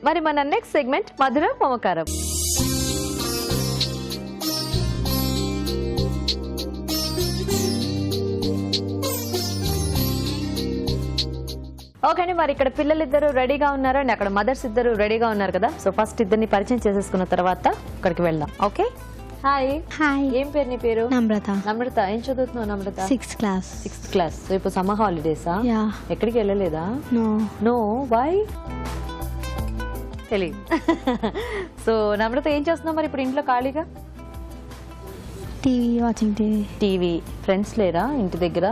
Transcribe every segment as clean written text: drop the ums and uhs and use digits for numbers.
మరి మన next segment మధుర మమకారం. ఓకే అండి, మరి ఇక్కడ పిల్లలిద్దరు రెడీగా ఉన్నారు అండి, అక్కడ మదర్స్ ఇద్దరు రెడీగా ఉన్నారు కదా. సో ఫస్ట్ ఇద్దరిని పరిచయం చేసేసుకున్న తర్వాత అక్కడికి వెళ్దాం. Okay, hi. హాయ్, ఏం పేరు నీ పేరు? నమ్రత. నమ్రత, ఏం చదువుతున్నావు Namrata? 6th class. 6th class. So ఇప్పుడు సమ్మర్ హాలిడేసా? యా. ఎక్కడికి వెళ్ళలేదా? నో. No, why? తెలియదు. సో నమ్రత ఏం చేస్తున్నావు మరి ఇప్పుడు ఇంట్లో ఖాళీగా? TV watching. టీవీ. ఫ్రెండ్స్ లేరా ఇంటి దగ్గర?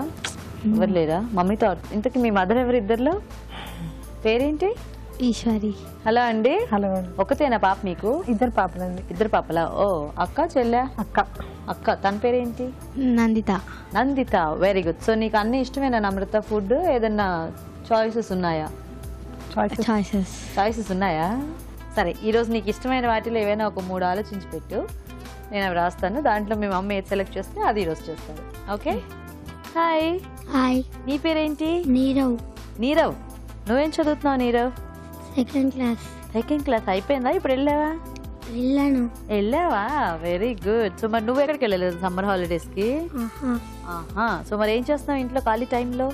ఎవరు లేరా? మమ్మీతో. ఇంతకి మీ మదర్ ఎవరు ఇద్దరులో? పేరేంటి? ఈశ్వరి. హలో అండి. హలో. ఒకతేనా పాప మీకు? ఇద్దరు పాపలండి. ఇద్దరు పాపలా? ఓ, అక్క చెల్లె? అక్క. అక్క. తన పేరేంటి? Nandita. Nandita, very good. So నీకు అన్ని ఇష్టమేనా నమ్రత? ఫుడ్ ఏదన్నా చాయిసెస్ ఉన్నాయా? చాయిసెస్ ఉన్నాయా? సరే, ఈరోజు నీకు ఇష్టమైన వాటిలో ఏవైనా ఒక 3 ఆలోచించి పెట్టు, నేను అవి రాస్తాను. దాంట్లో మీ మమ్మీ ఏది సెలెక్ట్ చేస్తే అది ఈరోజు చేస్తారు. ఓకే. హాయ్. హాయ్. నీ పేరేంటి? నీరవ్. నీరవ్. నువ్వేం చదువుతున్నావు Nirav? 2nd class. 2nd class అయిపోయిందా? ఇప్పుడు వెళ్ళావా? వెళ్ళావా? Very good. సో మరి నువ్వు ఎక్కడికి వెళ్ళలేదు సమ్మర్ హాలిడేస్ కి? సో మరి ఏం చేస్తున్నావు ఇంట్లో ఖాళీ టైంలో?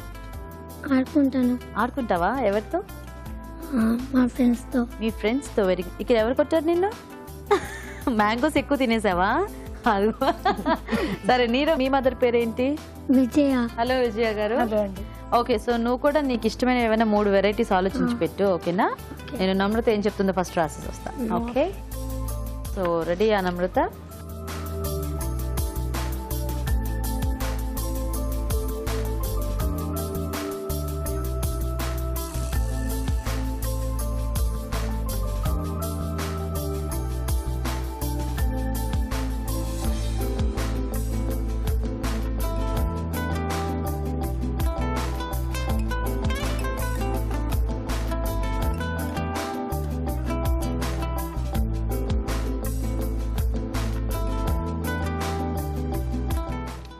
ఆడుకుంటావా? ఎవరితో? మా ఫ్రెండ్స్ తో. మీ ఫ్రెండ్స్ తో. Very good. ఇక్కడ ఎవరు కొట్టారు నిన్ను? మ్యాంగోస్ ఎక్కువ తినేసావా? సరే నీరవ్, మీ మదర్ పేరేంటి? విజయ. హలో విజయ గారు. హలో అండి. ఓకే, సో నువ్వు కూడా నీకు ఇష్టమైన ఏమైనా 3 వెరైటీస్ ఆలోచించి పెట్టు, ఓకేనా? నేను నమ్రత ఏం చెప్తుందో ఫస్ట్ రాసేసి వస్తా. ఓకే, సో రెడీయా నమ్రత?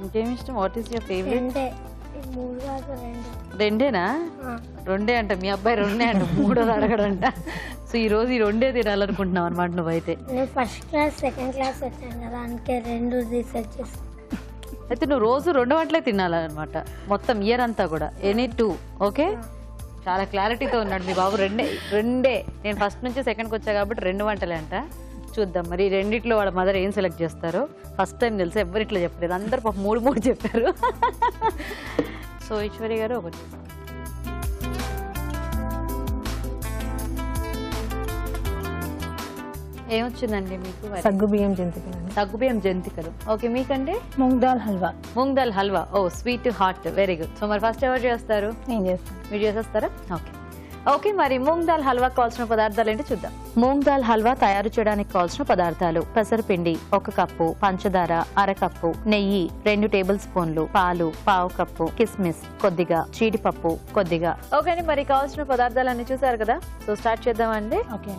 ఇంకేమి ఇష్టం? What is your favourite? రెండేనా? రెండే అంట మీ అబ్బాయి, రెండే అంట. మూడోది అడగడంట. సో ఈ రోజు ఈ రెండే తినాలనుకుంటున్నావు అనమాట నువ్వైతే. ఫస్ట్ క్లాస్ 2nd class వచ్చాను కదా, అందుకే 2 రీసెర్చ్ చేస్తాను. అయితే నువ్వు రోజు 2 వంటలే తినాలన్నమాట మొత్తం ఇయర్ అంతా కూడా. ఎనీ 2. ఓకే, చాలా క్లారిటీతో ఉన్నాడు మీ బాబు. రెండే. నేను ఫస్ట్ నుంచి 2ndకి వచ్చా కాబట్టి 2 వంటలే అంట. చూద్దాం మరి రెండిట్లో వాళ్ళ మదర్ ఏం సెలెక్ట్ చేస్తారో. ఫస్ట్ టైం తెలుసు, ఎవరు ఇట్లా చెప్పలేదు, అందరు పాపం 3 చెప్పారు. సో ఈశ్వరి గారు ఒకటి. ఏమొచ్చిందండి మీకు? సగ్గుబియ్యం జంతికలు. సగ్గుబియ్యం జంతికలు. ఓకే, మీకండి? Moong dal halwa. Moong dal halwa. Oh, sweet hot. Very good. So మరి ఫస్ట్ ఎవరు చేస్తారు? నేను చేస్తాను. మీరు చేసేస్తారా? ఓకే. ఓకే, మరి మూంగ్ దాల్ హల్వా కావాల్సిన పదార్థాలు ఏంటి చూద్దాం. మూంగ్ దాల్ హల్వా తయారు చేయడానికి కావాల్సిన పదార్థాలు: పెసరపిండి 1 కప్పు, పంచదార 1/2 కప్పు, నెయ్యి 2 టేబుల్ స్పూన్లు, పాలు 1/2 కప్పు, కిస్మిస్ కొద్దిగా, జీడిపప్పు కొద్దిగా. ఓకే అండి, మరి కావాల్సిన పదార్థాలు అన్ని చూసారు కదా. సో స్టార్ట్ చేద్దామండి. ఓకే.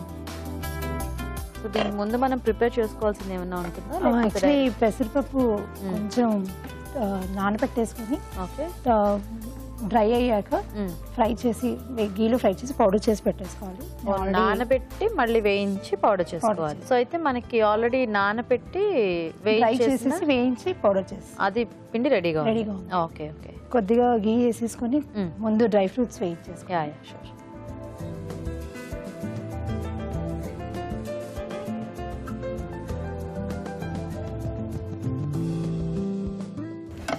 సో దీనికి ముందు మనం ప్రిపేర్ చేసుకోవాల్సింది ఏమన్నా ఉంటుందా? యాక్చువల్లీ పెసరపప్పు కొంచెం నానబెట్టేసుకొని ఓకే, డ్రై అయ్యాక ఫ్రై చేసి, గీలో ఫ్రై చేసి పౌడర్ చేసి పెట్టేసుకోవాలి. నానబెట్టి మళ్ళీ వేయించి పౌడర్ చేసుకోవాలి. సో అయితే మనకి ఆల్రెడీ నానబెట్టి వేయించి పౌడర్ చేసి అది పిండి రెడీగా ఉంది. Okay okay. కొద్దిగా గీ వేసేసుకొని ముందు డ్రై ఫ్రూట్స్ వేయించేసుకోవాలి. Yeah yeah, sure.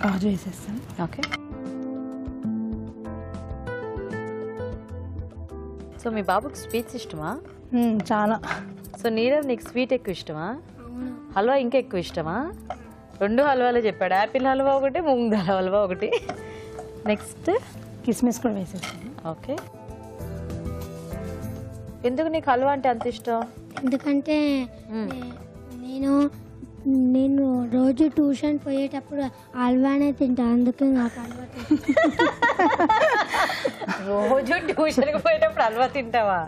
కాజు వేసేస్తాను. ఓకే. సో మీ బాబుకి స్వీట్స్ ఇష్టమా? చాలా. సో నీరవ్, నీకు స్వీట్ ఎక్కువ ఇష్టమా? హల్వా ఇంకా ఎక్కువ ఇష్టమా? 2 హల్వాలు చెప్పాడు. యాపిల్ హల్వా ఒకటి, మూంగ్ దాల్ హల్వా ఒకటి. నెక్స్ట్ కిస్మిస్ కూడా వేసేస్తాను. ఓకే. ఎందుకు నీకు హల్వా అంటే అంత ఇష్టం? ఎందుకంటే నేను రోజు ట్యూషన్ పోయేటప్పుడు హల్వానే తింటా, అందుకే నాకు హల్వా. రోజు ట్యూషన్కి పోయేటప్పుడు హల్వా తింటావా?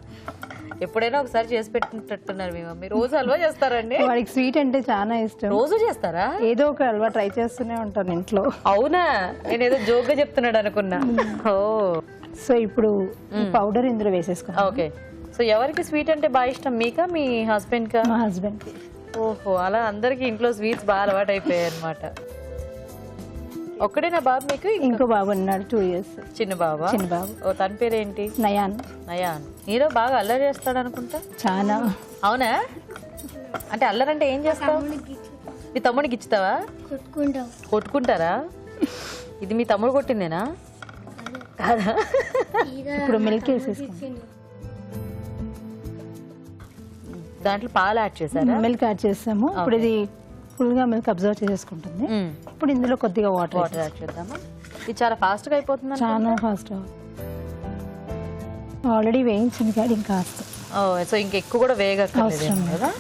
ఎప్పుడైనా ఒకసారి చేసి పెట్టినట్టున్నారు మీ మమ్మీ. రోజు హల్వా చేస్తారండి? వాడికి స్వీట్ అంటే చాలా ఇష్టం. రోజు చేస్తారా? ఏదో ఒక హల్వా ట్రై చేస్తూనే ఉంటాను ఇంట్లో. అవునా, నేను ఏదో జోక్ గా చెప్తున్నాడు అనుకున్నా. ఓ సో ఇప్పుడు పౌడర్ ఇందులో వేసేసుకున్నాం. ఓకే. సో ఎవరికి స్వీట్ అంటే బాగా ఇష్టం, మీకా మీ హస్బెండ్ కా? మా హస్బెండ్. ఓహో, అలా అందరికి ఇంట్లో స్వీట్స్ బాగా అలవాటు అయిపోయాయి అనమాట. ఒక్కడేనా బాబు మీకు? ఇంకో బాబు ఉన్నాడు, 2 years. చిన్న బాబా? చిన్న బాబు. ఓ, తన పేరేంటి? నయాన్. నయాన్. హీరో బాగా అల్లరి చేస్తాడు అనుకుంటా. చాలా. అవునా? అంటే అల్లరంటే ఏం చేస్తావు? మీ తమ్ముడికి ఇచ్చుతావా? కొట్టుకుంటావు. కొట్టుకుంటారా? ఇది మీ తమ్ముడు కొట్టిందేనా? కాదా? ఇప్పుడు మిల్క్ వేసేసుకుంటాం. దాంట్లో పాలు యాడ్ చేశారా? మిల్క్ యాడ్ చేస్తాము. ఇప్పుడు ఇది ఫుల్ గా మిల్క్ అబ్జర్వ్ చేసేసుకుంటుంది. ఇప్పుడు ఇందులో కొద్దిగా వాటర్ యాడ్ చేద్దామా? ఇది చాలా ఫాస్ట్ గా అయిపోతుంది. చాలా ఫాస్ట్. ఆల్రెడీ వేయించింది కానీ ఇంకా సో ఇంకెక్కువ కూడా వేగక్కర్లేదు కదా.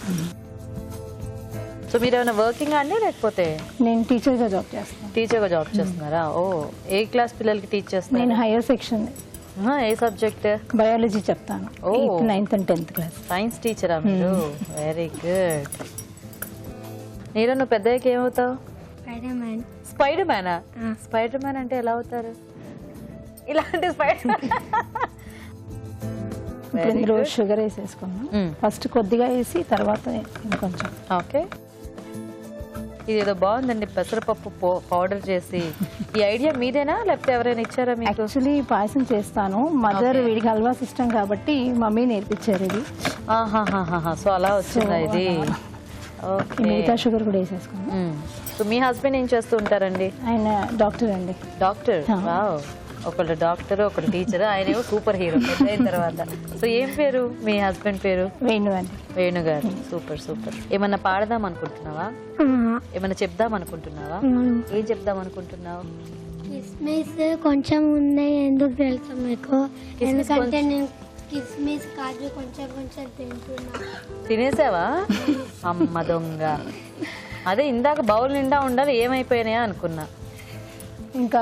సో మీరు ఏమైనా వర్కింగ్ అండి లేకపోతే? నేను టీచర్ గా జాబ్ చేస్తాను. టీచర్ గా జాబ్ చేస్తున్నారా? ఓ, ఏ క్లాస్ పిల్లలకి టీచ్ చేస్తున్నారు? నేను హైయర్ సెక్షన్. ఏ సబ్జెక్ట్? బయాలజీ చెప్తాను. 8th, 9th and 10th class. Science టీచరా మీరు? Very good. నీలో నువ్వు పెద్దయ్యకి ఏమవుతావు? స్పైడర్ మ్యానా? స్పైడర్ మ్యాన్ అంటే ఎలా అవుతారు? ఇలాంటి స్పైడర్ ఇందులో షుగర్ వేసేసుకున్నాం. ఫస్ట్ కొద్దిగా వేసి తర్వాత ఇంకొంచెం. ఓకే. ఇది ఏదో బాగుందండి, పెసరపప్పు పౌడర్ చేసి. ఈ ఐడియా మీదేనా లేకపోతే ఎవరైనా ఇచ్చారా మీకు? యాక్చువల్లీ పాయసం చేస్తాను. మదర్ వీడికి హల్వా సిస్టమ్ కాబట్టి మమ్మీ నేర్పించారు ఇది. సో అలా వచ్చిందా ఇది? మిగతా షుగర్ కూడా వేసేసుకున్నాం. సో మీ హస్బెండ్ ఏం చేస్తూ ఉంటారండి? ఆయన డాక్టర్ అండి. డాక్టర్? వావ్. ఒకళ్ళు డాక్టర్, ఒకళ్ళు టీచర్. ఆయన ఏమో సూపర్ హీరో అయిన తర్వాత. సో ఏం పేరు మీ హస్బెండ్ పేరు? వేణు అండి. వేణు గారు. Super super. ఏమన్నా పాడదాం అనుకుంటున్నావా? ఏమన్నా చెప్దాం అనుకుంటున్నావా? ఏం చెప్దాం అనుకుంటున్నావు? కిస్మిస్ కొంచెం ఉన్నాయి, ఎందుకు తెలుసా మీకు? ఎందుకంటే నేను కిస్మిస్ కాజు కొంచెం కొంచెం తింటున్నా. తినేసావా? అమ్మ దొంగ. అదే ఇందాక బౌల్ నిండా ఉండాలి, ఏమైపోయినాయా అనుకున్నా. ఇంకా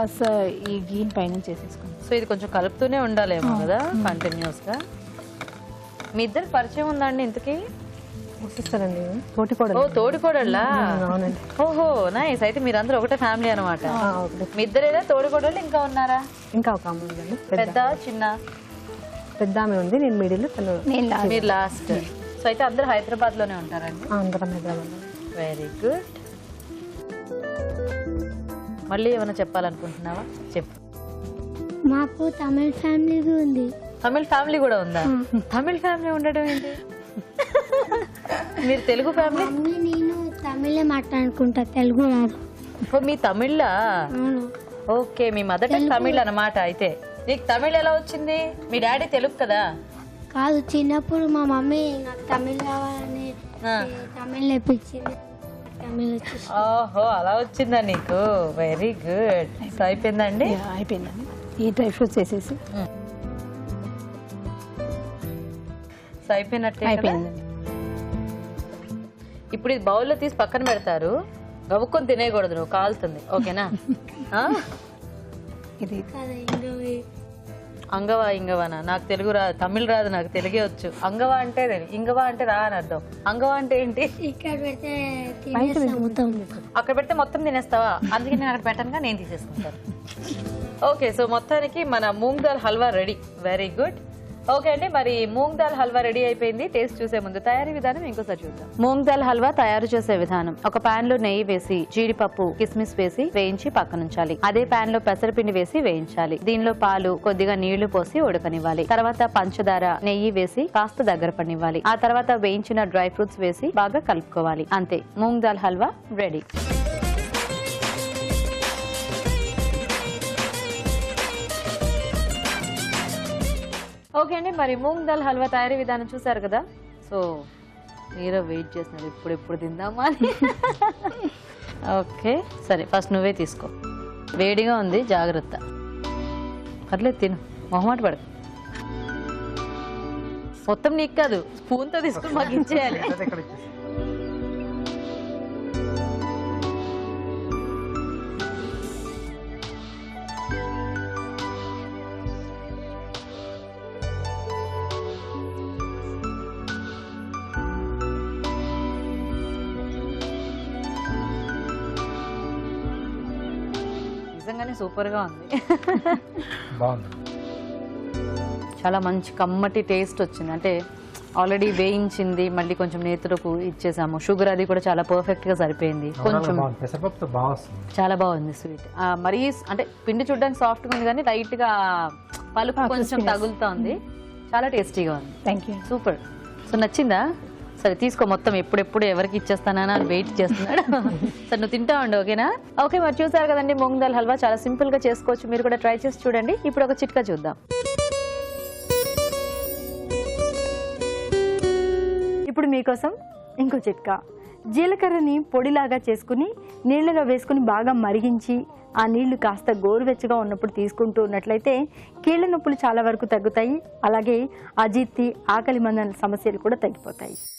ఈ గీన్ పైన చేసేసుకున్నాం. సో ఇది కొంచెం కలుపుతూనే ఉండాలేమో కదా కంటిన్యూస్ గా. మీ ఇద్దరు పరిచయం ఉందండి ఇంతకీ? వస్తారండి. తోటికోడలు. ఓ, తోడికోడళ్ళా? అవునండి. ఓహో, నైస్. అయితే మీరందరూ ఒకటే ఫ్యామిలీ అనమాట. మీ ఇద్దరేనా తోడికోడళ్ళు? ఇంకా ఉన్నారా? ఇంకా ఒక అమ్మ ఉందండి. పెద్ద చిన్న? పెద్ద ఆమె ఉంది, నేను మిడిల్, మీరు లాస్ట్. సో అయితే అందరూ హైదరాబాద్ లోనే ఉంటారండి? అందరం హైదరాబాద్. Very good. మళ్ళీ ఏమైనా చెప్పాలనుకుంటున్నావా? చెప్పు. మాకు తమిళ ఫ్యామిలీ ఉంది. తమిళ ఫ్యామిలీ కూడా ఉందా? తమిళ ఫ్యామిలీ ఉండడం ఏంటి? మీరు తెలుగు ఫ్యామిలీ? మమ్మీ నేను తమిళే మాట్లాడుకుంటా, తెలుగు రాదు. మీ తమిళా? ఓకే, మీ మదర్ టంగ్ తమిళ్ అన్నమాట. అయితే నీకు తమిళ్ ఎలా వచ్చింది? మీ డాడీ తెలుగు కదా? కాదు, చిన్నప్పుడు మా మమ్మీ నాకు తమిళ్ కావాలని తమిళ్ నేర్పించింది. తమిళ్ వచ్చేసి. ఓహో, అలా వచ్చిందా నీకు? Very good. సో అయిపోయిందండి? అయిపోయిందండి. ఈ డ్రై ఫ్రూట్స్ వేసేసి సో అయిపోయినట్టే. అయిపోయిందండి. ఇప్పుడు ఇది బౌల్లో తీసి పక్కన పెడతారు. గవ్వుకొని తినేయకూడదు, నువ్వు కాలుతుంది. ఓకేనా? ఇది అంగవా ఇంగవానా? నాకు తెలుగు రాదు, తమిళ్ రాదు, నాకు తెలుగే వచ్చు. అంగవా అంటే ఇంగవా అంటే రా అని అర్థం. అంగవా అంటే ఏంటి? ఇక్కడ పెడితే అక్కడ పెడితే మొత్తం తినేస్తావా? అందుకే నేను అక్కడ పెట్టనుగా నేను తీసేసుకుంటాను. ఓకే, సో మొత్తానికి మన moong dal halwa ready. Very good. Okay అండి, మరి మూంగ్ దాల్ హల్వా రెడీ అయిపోయింది. టేస్ట్ చూసే ముందు తయారీ విధానం ఇంకోసారి చూద్దాం. మూంగ్ దాల్ హల్వా తయారు చేసే విధానం: ఒక పాన్ లో నెయ్యి వేసి జీడిపప్పు, కిస్మిస్ వేసి వేయించి పక్కనుంచాలి. అదే పాన్ లో పెసరపిండి వేసి వేయించాలి. దీనిలో పాలు, కొద్దిగా నీళ్లు పోసి ఉడకనివ్వాలి. తర్వాత పంచదార, నెయ్యి వేసి కాస్త దగ్గర పడినివ్వాలి. ఆ తర్వాత వేయించిన డ్రై ఫ్రూట్స్ వేసి బాగా కలుపుకోవాలి. అంతే, మూంగ్ దాల్ హల్వా రెడీ. ఓకే అండి, మరి మూంగ్ దాల్ హల్వా తయారీ విధానం చూసారు కదా. సో మీరు వెయిట్ చేస్తున్నారు ఇప్పుడు తిందామా అని. ఓకే, సరే, ఫస్ట్ నువ్వే తీసుకో. వేడిగా ఉంది, జాగ్రత్త. పర్లేదు, తిను, మొహమాట పడకు. మొత్తం నీకు కాదు, స్పూన్తో తీసుకుని మాకు ఇచ్చేయాలి. నిజంగానే సూపర్గా ఉంది. బాగుంది. చాలా మంచి కమ్మటి టేస్ట్ వచ్చింది. అంటే ఆల్రెడీ వేయించింది, మళ్ళీ కొంచెం నేతులకు ఇచ్చేసాము. షుగర్ అది కూడా చాలా పర్ఫెక్ట్ గా సరిపోయింది. కొంచెం పెసరపప్పుతో బాగా వస్తుంది. చాలా బాగుంది స్వీట్. మరీ అంటే పిండి చూడడానికి సాఫ్ట్ గా ఉంది కానీ లైట్ గా పలుకు కొంచెం తగులుతా ఉంది. చాలా టేస్టీగా ఉంది. Thank you. సూపర్. సో నచ్చిందా? సరే తీసుకో మొత్తం, ఎప్పుడెప్పుడు ఎవరికి ఇచ్చేస్తానా అని వెయిట్ చేస్తున్నాడు. సరే నువ్వు తింటా ఉండు, ఓకేనా? ఓకే, మరి చూసారు కదండి మూంగ్ దాల్ హల్వా చాలా సింపుల్ గా చేసుకోవచ్చు. మీరు కూడా ట్రై చేసి చూడండి. ఇప్పుడు ఒక చిట్కా చూద్దాం. ఇప్పుడు మీకోసం ఇంకో చిట్కా. జీలకర్రని పొడిలాగా చేసుకుని నీళ్ళగా వేసుకుని బాగా మరిగించి ఆ నీళ్లు కాస్త గోరువెచ్చగా ఉన్నప్పుడు తీసుకుంటూ ఉన్నట్లయితే కీళ్ళ నొప్పులు చాలా వరకు తగ్గుతాయి. అలాగే అజీర్తి, ఆకలి మందన సమస్యలు కూడా తగ్గిపోతాయి.